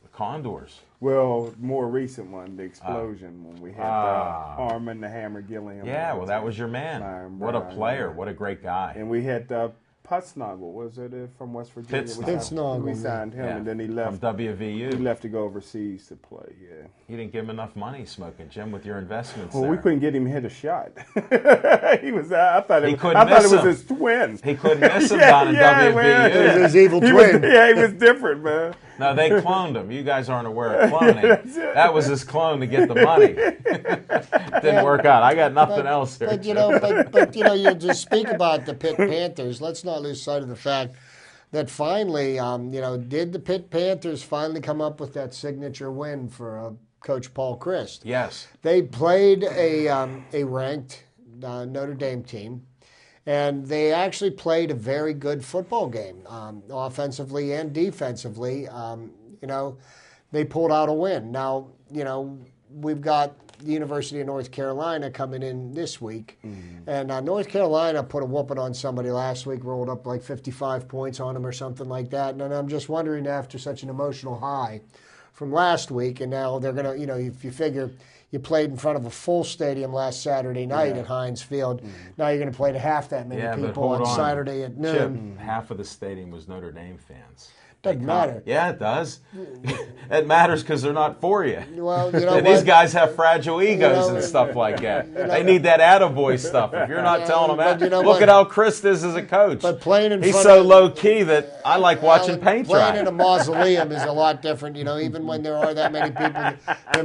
The Condors. Well, more recent one, the explosion when we had Armin the Hammer Gilliam. Yeah, well, that was your man. Myron What a Brown, player. yeah. What a great guy. And we had Putsnagel, was it from West Virginia? Pittsnagel, We signed him, Yeah. and then he From left. He WVU. left to go overseas to play. Yeah. You didn't give him enough money, Smoking Jim, with your investments Well, there. we couldn't get him to hit a shot. He was. I thought He it, couldn't I thought it miss was him. his twin. He couldn't miss him down in WVU. man. His evil He was, twin. yeah, he was different, man. No, they cloned him. You guys aren't aware of cloning. That was his clone to get the money. Didn't work out. I got nothing else here. But you just speak about the Pitt Panthers. Let's not lose sight of the fact that finally, did the Pitt Panthers finally come up with that signature win for Coach Paul Christ? Yes. They played a ranked Notre Dame team, and they actually played a very good football game, offensively and defensively. They pulled out a win. Now, we've got the University of North Carolina coming in this week, and North Carolina put a whooping on somebody last week, rolled up like 55 points on them or something like that. And I'm just wondering, after such an emotional high from last week, and now they're going to, if you figure you played in front of a full stadium last Saturday night at Heinz Field, now you're going to play to half that many Yeah, but people hold on on. Saturday at noon. Chip, half of the stadium was Notre Dame fans. Doesn't matter. Yeah, it does. It matters because they're not for you. Well, you know And what? these guys have fragile egos know, and stuff like that. They need that attaboy stuff. If you're not telling them but that, you know look what? at how Chris is as a coach. But playing in He's front so of- low key that I like watching paint Playing in dry. a mausoleum is a lot different. Even when there are that many people, they're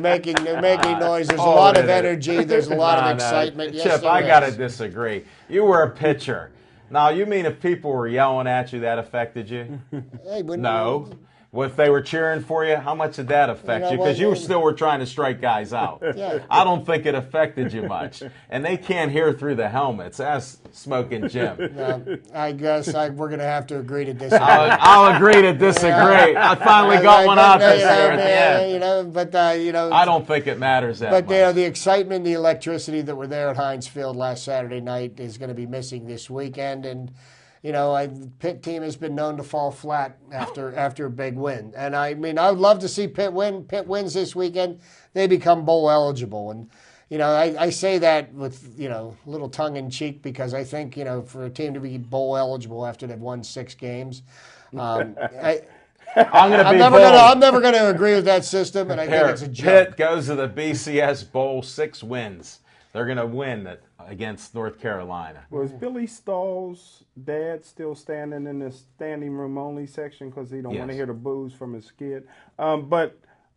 making noise. There's a Oh, lot of it is. energy. There's a lot No, of excitement. Yes, Chip, there I got to is. disagree. You were a pitcher. Now, you mean if people were yelling at you, that affected you? Hey, wouldn't No. Well, if they were cheering for you, how much did that affect You know you? Because you what? still were trying to strike guys out. Yeah. I don't think it affected you much. And they can't hear through the helmets. That's Smoking Jim. I guess we're going to have to agree to disagree. I'll agree to disagree. I finally got one out this year at the end. But I don't think it matters that But much. the excitement, the electricity that were there at Heinz Field last Saturday night is going to be missing this weekend, and the Pitt team has been known to fall flat after a big win. And I would love to see Pitt win. Pitt wins this weekend, they become bowl eligible, and I say that with a little tongue in cheek because I think for a team to be bowl eligible after they've won 6 games. I'm I'm never gonna agree with that system, and I think it's a joke. Pitt goes to the BCS Bowl, 6 wins. They're going to win against North Carolina. Was Billy Stahl's dad still standing in the standing room only section because he don't want to Yes. hear the boos from his kid?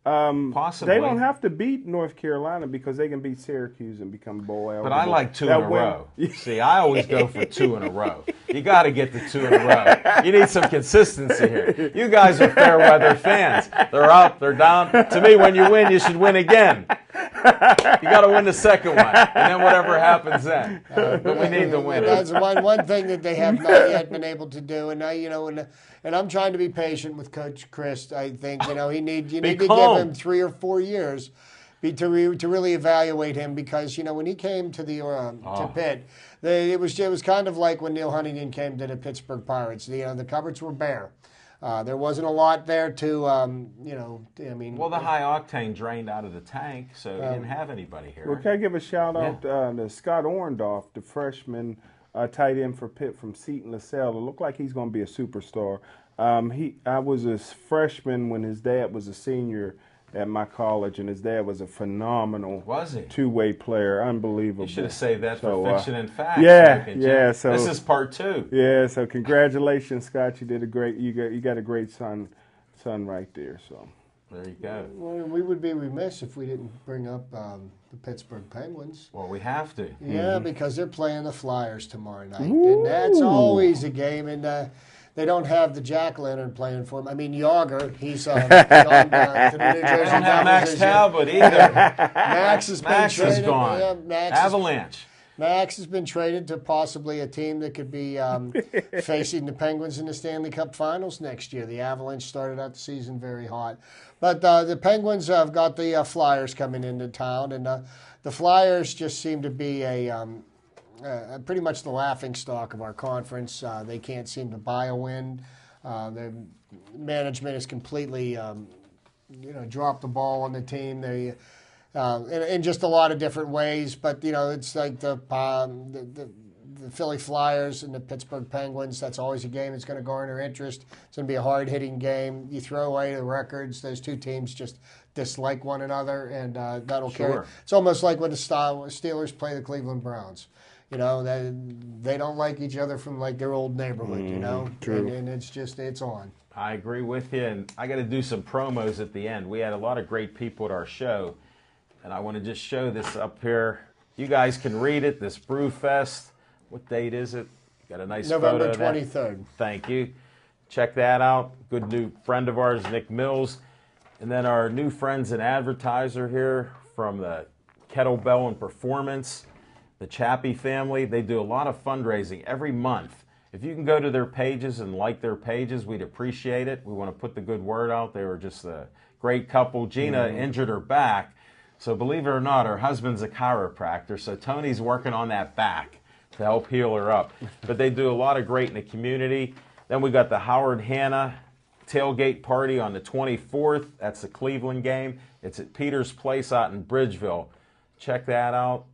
Possibly. They don't have to beat North Carolina because they can beat Syracuse and become bowl eligible. But I like two in That a win- row. See, I always go for 2 in a row. You got to get the 2 in a row. You need some consistency here. You guys are fair weather fans. They're up, they're down. To me, when you win, you should win again. You got to win the second one, and then whatever happens then. But we need to win That's it. one thing that they have not yet been able to do, and and I'm trying to be patient with Coach Chris. I think you need to give calm. him 3 or 4 years to really evaluate him, because when he came to to Pitt, it was kind of like when Neil Huntington came to the Pittsburgh Pirates. The cupboards were bare. There wasn't a lot there to, I mean. Well, the high octane drained out of the tank, so you didn't have anybody here. Well, can I give a shout out to Scott Orndorff, the freshman tight end for Pitt from Seton LaSalle? It looked like he's going to be a superstar. I was a freshman when his dad was a senior at my college, and his dad was a phenomenal two-way player, unbelievable. You should have saved that So, for fiction and facts. Yeah. So this is part 2. Yeah. So congratulations, Scott. You did a great. You got a great son right there. So There you go. Well, we would be remiss if we didn't bring up the Pittsburgh Penguins. Well, we have to. Yeah, because they're playing the Flyers tomorrow night, and that's always a game. And they don't have the Jack Leonard playing for them. I mean, Yager, he's gone to the New Jersey They don't have Devils Max this year. Talbot either. Max has been Max traded. is gone. Yeah, Avalanche. Max has been traded to possibly a team that could be facing the Penguins in the Stanley Cup Finals next year. The Avalanche started out the season very hot. But the Penguins have got the Flyers coming into town, and the Flyers just seem to be pretty much the laughingstock of our conference. They can't seem to buy a win. Their management has completely dropped the ball on the team. They in just a lot of different ways, but it's like the Philly Flyers and the Pittsburgh Penguins. That's always a game that's going to garner interest. It's going to be a hard-hitting game. You throw away the records; those two teams just dislike one another, and that'll carry. It's almost like when the Steelers play the Cleveland Browns. They don't like each other from like their old neighborhood. True. And it's on. I agree with you, and I got to do some promos at the end. We had a lot of great people at our show, and I want to just show this up here. You guys can read it. This Brew Fest. What date is it? Got a nice November photo of that. 23rd. Thank you. Check that out. Good new friend of ours, Nick Mills, and then our new friends and advertiser here from the Kettlebell and Performance. The Chappie family, they do a lot of fundraising every month. If you can go to their pages and like their pages, we'd appreciate it. We want to put the good word out. They were just a great couple. Gina injured her back. So believe it or not, her husband's a chiropractor. So Tony's working on that back to help heal her up. But they do a lot of great in the community. Then we got the Howard Hanna tailgate party on the 24th. That's the Cleveland game. It's at Peter's Place out in Bridgeville. Check that out.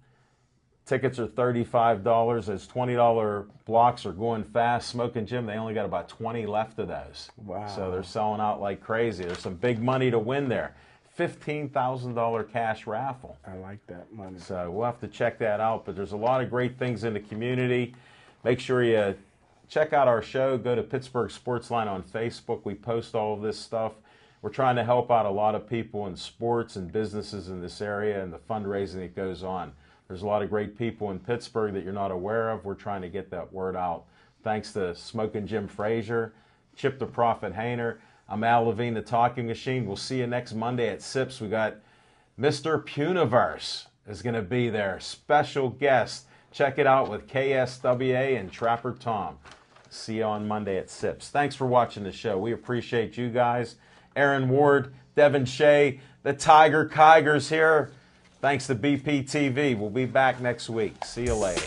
Tickets are $35. Those $20 blocks are going fast. Smoking Jim, they only got about 20 left of those. Wow. So they're selling out like crazy. There's some big money to win there. $15,000 cash raffle. I like that money. So we'll have to check that out. But there's a lot of great things in the community. Make sure you check out our show. Go to Pittsburgh Sportsline on Facebook. We post all of this stuff. We're trying to help out a lot of people in sports and businesses in this area and the fundraising that goes on. There's a lot of great people in Pittsburgh that you're not aware of. We're trying to get that word out. Thanks to Smoking Jim Frazier, Chip the Prophet Hayner. I'm Al Levine, the Talking Machine. We'll see you next Monday at SIPS. We got Mr. Puniverse is going to be there. Special guest. Check it out with KSWA and Trapper Tom. See you on Monday at SIPS. Thanks for watching the show. We appreciate you guys. Aaron Ward, Devin Shea, the Tiger Kigers here. Thanks to BPTV. We'll be back next week. See you later.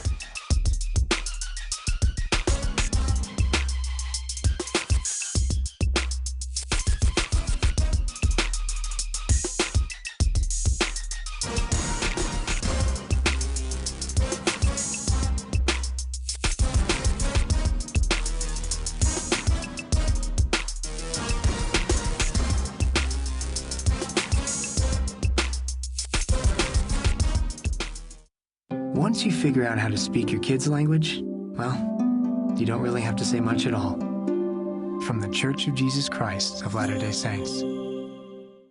once you figure out how to speak your kids' language, well, you don't really have to say much at all. From the Church of Jesus Christ of Latter-day Saints.